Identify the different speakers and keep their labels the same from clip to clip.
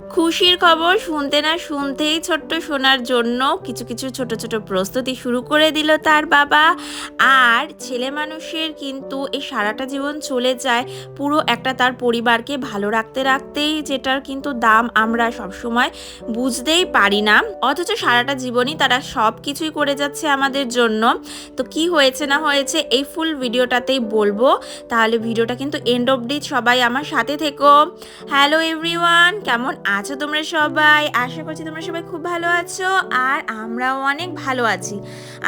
Speaker 1: খুশির খবর শুনতে না শুনতেই ছোট্ট সোনার জন্য কিছু কিছু ছোট ছোট প্রস্তুতি শুরু করে দিল তার বাবা। আর ছেলে মানুষের কিন্তু এই সারাটা জীবন চলে যায় পুরো একটা তার পরিবারকে ভালো রাখতে রাখতেই, যেটার কিন্তু দাম আমরা সবসময় বুঝতেই পারি না, অথচ সারাটা জীবনই তারা সব কিছুই করে যাচ্ছে আমাদের জন্য। তো কি হয়েছে না হয়েছে এই ফুল ভিডিওটাতেই বলবো, তাহলে ভিডিওটা কিন্তু এন্ড অবধি সবাই আমার সাথে থেকো। হ্যালো এভরিওয়ান, কেমন আছো তোমরা সবাই? আশা করছি তোমরা সবাই খুব ভালো আছো, আর আমরাও অনেক ভালো আছি।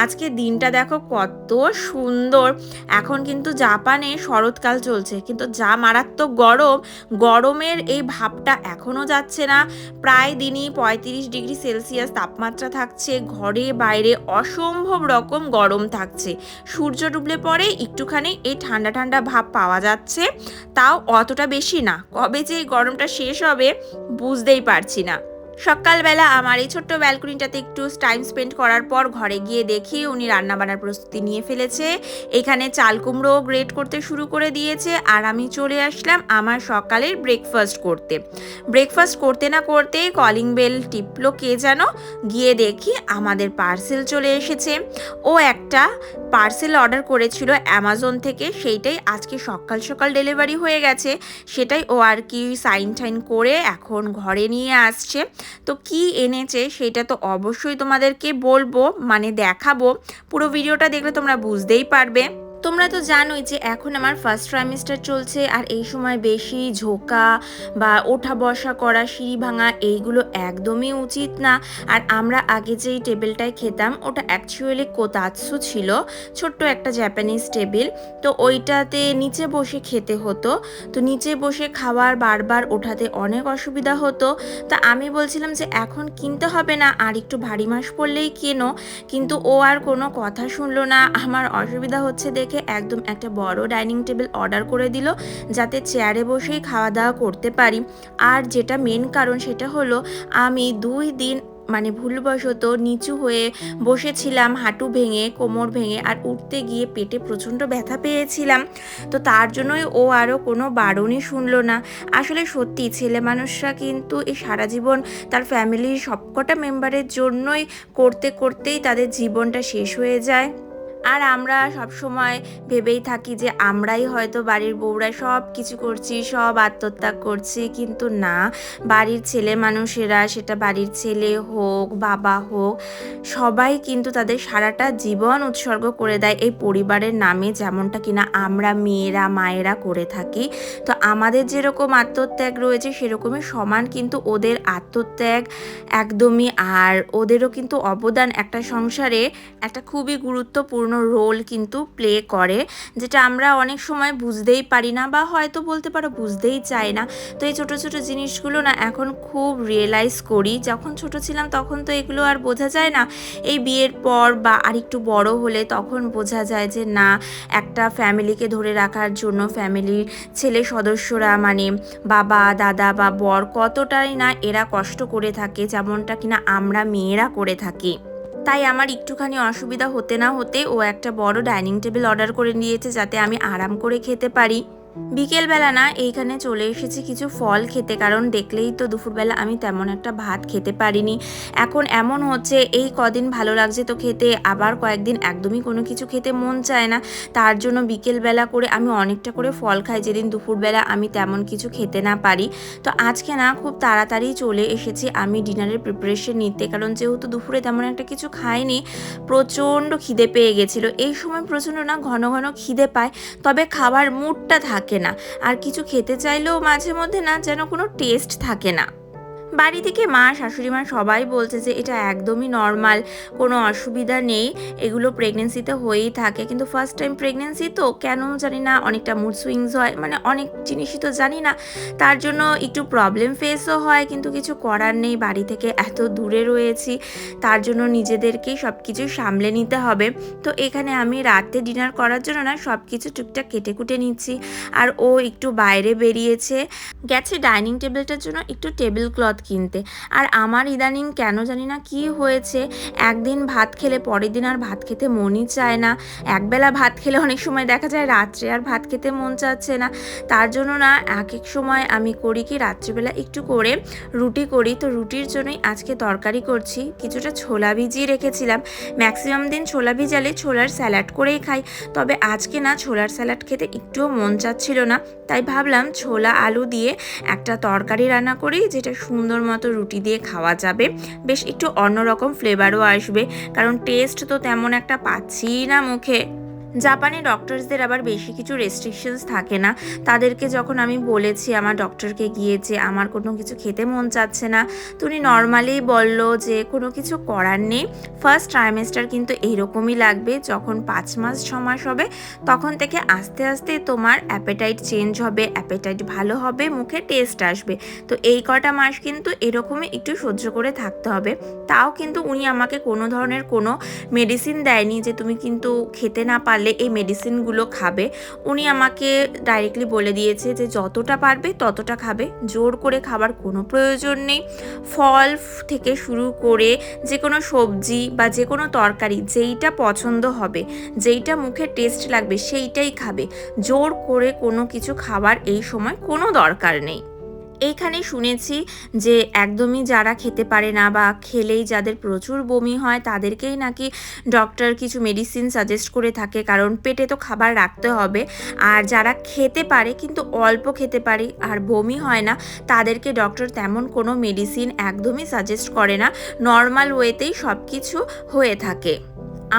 Speaker 1: আজকে দিনটা দেখো কত সুন্দর। এখন কিন্তু জাপানে শরৎকাল চলছে, কিন্তু যা মারাত্মক গরম, গরমের এই ভাবটা এখনও যাচ্ছে না। প্রায় দিনই 35 ডিগ্রি সেলসিয়াস তাপমাত্রা থাকছে, ঘরে বাইরে অসম্ভব রকম গরম থাকছে। সূর্য ডুবলে পরে একটুখানি এই ঠান্ডা ঠান্ডা ভাব পাওয়া যাচ্ছে, তাও অতটা বেশি না। কবে যে এই গরমটা শেষ হবে বুঝতেই পারছি না। সকালবেলা আমার এই ছোট্ট ব্যালকনিটাতে একটু টাইম স্পেন্ড করার পর ঘরে গিয়ে দেখি উনি রান্নাবান্নার প্রস্তুতি নিয়ে ফেলেছে। এখানে চাল কুমড়ো গ্রেট করতে শুরু করে দিয়েছে, আর আমি চলে আসলাম আমার সকালের ব্রেকফাস্ট করতে। ব্রেকফাস্ট করতে না করতেই কলিং বেল টিপলো কে যেন, গিয়ে দেখি আমাদের পার্সেল চলে এসেছে। ও একটা পার্সেল অর্ডার করেছিল অ্যামাজন থেকে, সেইটাই আজকে সকাল সকাল ডেলিভারি হয়ে গেছে। সেটাই ও আর কি সাইন টাইন করে এখন ঘরে নিয়ে আসছে। তো কি এনেছে সেটা তো অবশ্যই তোমাদেরকে বলবো, মানে দেখাবো। পুরো ভিডিওটা দেখলে তোমরা বুঝতেই পারবে। তোমরা তো জানোই যে এখন আমার ফার্স্ট ট্রাইমেস্টার চলছে, আর এই সময় বেশি ঝোঁকা বা ওঠা বসা করা, সিঁড়ি ভাঙা এইগুলো একদমই উচিত না। আর আমরা আগে যেই টেবিলটায় খেতাম ওটা অ্যাকচুয়ালি কোতাৎসু ছিল, ছোট্ট একটা জাপানিজ টেবিল। তো ওইটাতে নিচে বসে খেতে হতো। তো নিচে বসে খাওয়ার বারবার ওঠাতে অনেক অসুবিধা হতো। তা আমি বলছিলাম যে এখন কিনতে হবে না, আর একটু ভারী মাস পড়লেই কেনো। কিন্তু ও আর কোনো কথা শুনলো না। আমার অসুবিধা হচ্ছে দেখে একদম একটা বড় ডাইনিং টেবিল অর্ডার করে দিল, যাতে চেয়ারে বসেই খাওয়া দাওয়া করতে পারি। আর যেটা মেন কারণ সেটা হলো আমি 2 দিন মানে ভুলবশত নিচু হয়ে বসেছিলাম, হাঁটু ভেঙে কোমর ভেঙে, আর উঠতে গিয়ে পেটে প্রচণ্ড ব্যথা পেয়েছিলাম। তো তার জন্যই ও আরও কোনো বারণই শুনলো না। আসলে সত্যি ছেলে মানুষরা কিন্তু এই সারা জীবন তার ফ্যামিলির সবকটা মেম্বারের জন্যই করতে করতেই তাদের জীবনটা শেষ হয়ে যায়। আর আমরা সব সময় ভেবেই থাকি যে আমরাই হয়তো বাড়ির বউরা সব কিছু করছি, সব আত্মত্যাগ করছি, কিন্তু না, বাড়ির ছেলে মানুষেরা, সেটা বাড়ির ছেলে হোক বাবা হোক, সবাই কিন্তু তাদের সারাটা জীবন উৎসর্গ করে দেয় এই পরিবারের নামে, যেমনটা কিনা আমরা মেয়েরা মায়েরা করে থাকি। তো আমাদের যেরকম আত্মত্যাগ রয়েছে সেরকমই সমান কিন্তু ওদের আত্মত্যাগ একদমই। আর ওদেরও কিন্তু অবদান একটা সংসারে একটা খুবই গুরুত্বপূর্ণ রোল কিন্তু প্লে করে, যেটা আমরা অনেক সময় বুঝতেই পারি না, বা হয়তো বলতে পারো বুঝতেই চাই না। তো এই ছোটো ছোটো জিনিসগুলো না এখন খুব রিয়েলাইজ করি। যখন ছোট ছিলাম তখন তো এগুলো আর বোঝা যায় না। এই বিয়ের পর বা আরেকটু বড় হলে তখন বোঝা যায় যে না, একটা ফ্যামিলিকে ধরে রাখার জন্য ফ্যামিলির ছেলে সদস্যরা মানে বাবা দাদা বা বর কতটাই না এরা কষ্ট করে থাকে, যেমনটা কিনা আমরা মেয়েরা করে থাকি। তাই আমার একটুখানি অসুবিধা হতে না হতে ও একটা বড় ডাইনিং টেবিল অর্ডার করে নিয়েছে, যাতে আমি আরাম করে খেতে পারি। বিকেলবেলা না এইখানে চলে এসেছি কিছু ফল খেতে, কারণ দেখলেই তো দুপুরবেলা আমি তেমন একটা ভাত খেতে পারিনি। এখন এমন হচ্ছে এই কদিন ভালো লাগছে তো খেতে, আবার কয়েকদিন একদমই কোনো কিছু খেতে মন চায় না। তার জন্য বিকেলবেলা করে আমি অনেকটা করে ফল খাই, যেদিন দুপুরবেলা আমি তেমন কিছু খেতে না পারি। তো আজকে না খুব তাড়াতাড়ি চলে এসেছি আমি ডিনারের প্রিপারেশন নিতে, কারণ যেহেতু দুপুরে তেমন একটা কিছু খাইনি, প্রচণ্ড খিদে পেয়ে গেছিলো। এই সময় প্রচণ্ড না ঘন ঘন খিদে পায়, তবে খাবার মুডটা থাকে না। আর কিছু খেতে চাইলেও মাঝে মধ্যে না যেন কোনো টেস্ট থাকে না। বাড়ি থেকে মা শাশুড়ি মা সবাই বলছে যে এটা একদমই নর্মাল, কোনো অসুবিধা নেই, এগুলো প্রেগনেন্সিতে হয়েই থাকে। কিন্তু ফার্স্ট টাইম প্রেগনেন্সি তো কেন জানি না অনেকটা মুড সুইংস হয়, মানে অনেক জিনিসই তো জানি না, তার জন্য একটু প্রবলেম ফেসও হয়। কিন্তু কিছু করার নেই, বাড়ি থেকে এত দূরে রয়েছি, তার জন্য নিজেদেরকেই সব কিছু সামলে নিতে হবে। তো এখানে আমি রাতে ডিনার করার জন্য না সব কিছু টুকটাক কেটে কুটে নিচ্ছি। আর ও একটু বাইরে বেরিয়েছে, গেছে ডাইনিং টেবিলটার জন্য একটু টেবিল ক্লথ কিনতে। আর আমার ইদানিং কেন জানি না কি হয়েছে, একদিন ভাত খেলে পরের দিন আর ভাত খেতে মনই চায় না। একবেলা ভাত খেলে অনেক সময় দেখা যায় রাত্রে আর ভাত খেতে মন চাচ্ছে না। তার জন্য না এক এক সময় আমি করি কি, রাত্রিবেলা একটু করে রুটি করি। তো রুটির জন্যই আজকে তরকারি করছি। কিছুটা ছোলা ভিজিয়ে রেখেছিলাম, ম্যাক্সিমাম দিন ছোলা ভিজালে ছোলার স্যালাড করেই খাই, তবে আজকে না ছোলার স্যালাড খেতে একটুও মন চাচ্ছিল না। তাই ভাবলাম ছোলা আলু দিয়ে একটা তরকারি রান্না করি, যেটা সুন্দর মতো রুটি দিয়ে খাওয়া যাবে, বেশ একটু অন্যরকম ফ্লেভারও আসবে, কারণ টেস্ট তো তেমন একটা পাচ্ছি না মুখে। জাপানি ডক্টরসদের আবার বেশি কিছু রেস্ট্রিকশনস থাকে না। তাদেরকে যখন আমি বলেছি আমার ডক্টরকে গিয়ে যে আমার কোনো কিছু খেতে মন চাচ্ছে না, তো উনি নর্মালি বলল যে কোনো কিছু করার নেই, ফার্স্ট ট্রাইমেস্টার কিন্তু এইরকমই লাগবে, যখন 5 মাস 6 মাস হবে তখন থেকে আস্তে আস্তে তোমার অ্যাপেটাইট চেঞ্জ হবে, অ্যাপেটাইট ভালো হবে, মুখে টেস্ট আসবে। তো এই কটা মাস কিন্তু এরকমই একটু সহ্য করে থাকতে হবে। তাও কিন্তু উনি আমাকে কোনো ধরনের কোনো মেডিসিন দেয়নি যে তুমি কিন্তু খেতে না পারলে এই মেডিসিনগুলো খাবে। উনি আমাকে ডাইরেক্টলি বলে দিয়েছে যে যতটা পারবে ততটা খাবে, জোর করে খাবার কোনো প্রয়োজন নেই। ফল থেকে শুরু করে যে কোনো সবজি বা যে কোনো তরকারি যেইটা পছন্দ হবে, যেইটা মুখে টেস্ট লাগবে সেইটাই খাবে। জোর করে কোনো কিছু খাবার এই সময় কোনো দরকার নেই। এইখানে শুনেছি যে একদমই যারা খেতে পারে না বা খেলেই যাদের প্রচুর বমি হয় তাদেরকেই নাকি ডক্টর কিছু মেডিসিন সাজেস্ট করে থাকে, কারণ পেটে তো খাবার রাখতে হবে। আর যারা খেতে পারে কিন্তু অল্প খেতে পারে আর বমি হয় না, তাদেরকে ডক্টর তেমন কোনো মেডিসিন একদমই সাজেস্ট করে না, নর্মাল ওয়েতেই সব কিছু হয়ে থাকে।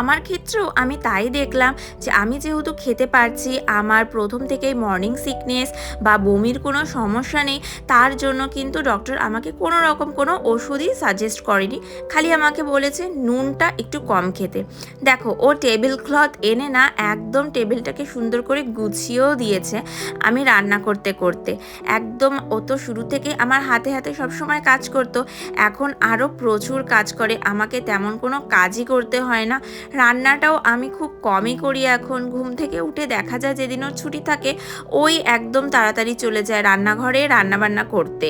Speaker 1: আমার ক্ষেত্রেও আমি তাই দেখলাম যে আমি যেহেতু খেতে পারছি, আমার প্রথম থেকেই মর্নিং সিকনেস বা বমির কোনো সমস্যা নেই, তার জন্য কিন্তু ডক্টর আমাকে কোনো রকম কোনো ওষুধই সাজেস্ট করেনি, খালি আমাকে বলেছে নুনটা একটু কম খেতে। দেখো, ও টেবিল ক্লথ এনে না একদম টেবিলটাকে সুন্দর করে গুছিয়েও দিয়েছে আমি রান্না করতে করতে। একদম ও তো শুরু থেকে আমার হাতে হাতে সবসময় কাজ করতো, এখন আরও প্রচুর কাজ করে, আমাকে তেমন কোনো কাজই করতে হয় না। রান্নাটাও আমি খুব কমই করি এখন। ঘুম থেকে উঠে দেখা যায় যেদিন ওর ছুটি থাকে, ওই একদম তাড়াতাড়ি চলে যায় রান্নাঘরে রান্নাবান্না করতে।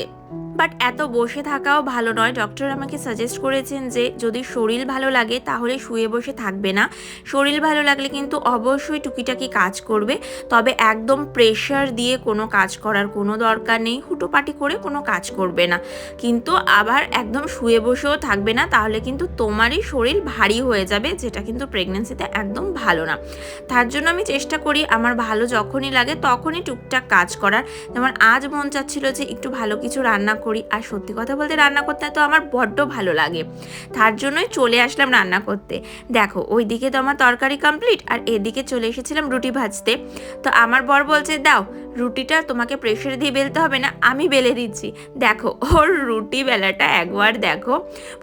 Speaker 1: বাট এত বসে থাকাও ভালো নয়। ডক্টর আমাকে সাজেস্ট করেছেন যে যদি শরীর ভালো লাগে তাহলে শুয়ে বসে থাকবে না, শরীর ভালো লাগলে কিন্তু অবশ্যই টুকিটাকি কাজ করবে, তবে একদম প্রেশার দিয়ে কোনো কাজ করার কোনো দরকার নেই, হুটোপাটি করে কোনো কাজ করবে না, কিন্তু আবার একদম শুয়ে বসেও থাকবে না, তাহলে কিন্তু তোমারই শরীর ভারী হয়ে যাবে, যেটা কিন্তু প্রেগনেন্সিতে একদম ভালো না। তার জন্য আমি চেষ্টা করি আমার ভালো যখনই লাগে তখনই টুকটাক কাজ করার। যেমন আজ মন চাচ্ছিল যে একটু ভালো কিছু রান্না করি, আর সত্যি কথা বলতে রান্না করতে তো আমার বড্ড ভালো লাগে, তার জন্যই চলে আসলাম রান্না করতে। দেখো, ওইদিকে তো আমার তরকারি কমপ্লিট, আর এদিকে চলে এসেছিলাম রুটি ভাজতে। তো আমার বর বলছে দাও রুটিটা তোমাকে প্রেশারে দিয়ে বেলতে হবে না, আমি বেলে দিচ্ছি। দেখো, ওর রুটি বেলাটা একবার দেখো,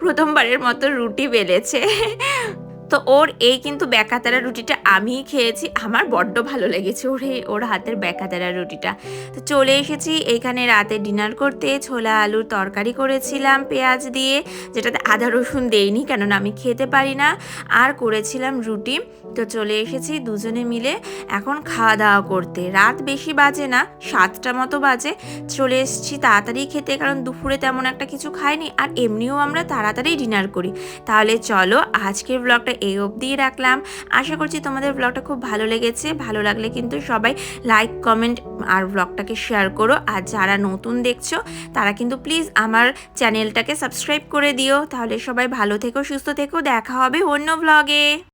Speaker 1: প্রথমবারের মতো রুটি বেলেছে। তো ওর এই কিন্তু ব্যাকাতারা রুটিটা আমিই খেয়েছি, আমার বড্ড ভালো লেগেছে ওর হাতের ব্যাকাতারা রুটিটা। তো চলে এসেছি এইখানে রাতে ডিনার করতে। ছোলা আলুর তরকারি করেছিলাম পেঁয়াজ দিয়ে, যেটাতে আদা রসুন দেইনি কেননা আমি খেতে পারি না, আর করেছিলাম রুটি। তো চলে এসেছি দুজনে মিলে এখন খাওয়া দাওয়া করতে। রাত বেশি বাজে না, 7টা মতো বাজে। চলে এসেছি তাড়াতাড়ি খেতে, কারণ দুপুরে তেমন একটা কিছু খাইনি, আর এমনিও আমরা তাড়াতাড়ি ডিনার করি। তাহলে চলো আজকের ব্লগটা এই অবধিই রাখলাম। আশা করছি তোমাদের ব্লগটা খুব ভালো লেগেছে। ভালো লাগলে কিন্তু সবাই লাইক কমেন্ট আর ব্লগটাকে শেয়ার করো, আর যারা নতুন দেখছো তারা কিন্তু প্লিজ আমার চ্যানেলটাকে সাবস্ক্রাইব করে দিও। তাহলে সবাই ভালো থেকো, সুস্থ থেকো, দেখা হবে অন্য ব্লগে।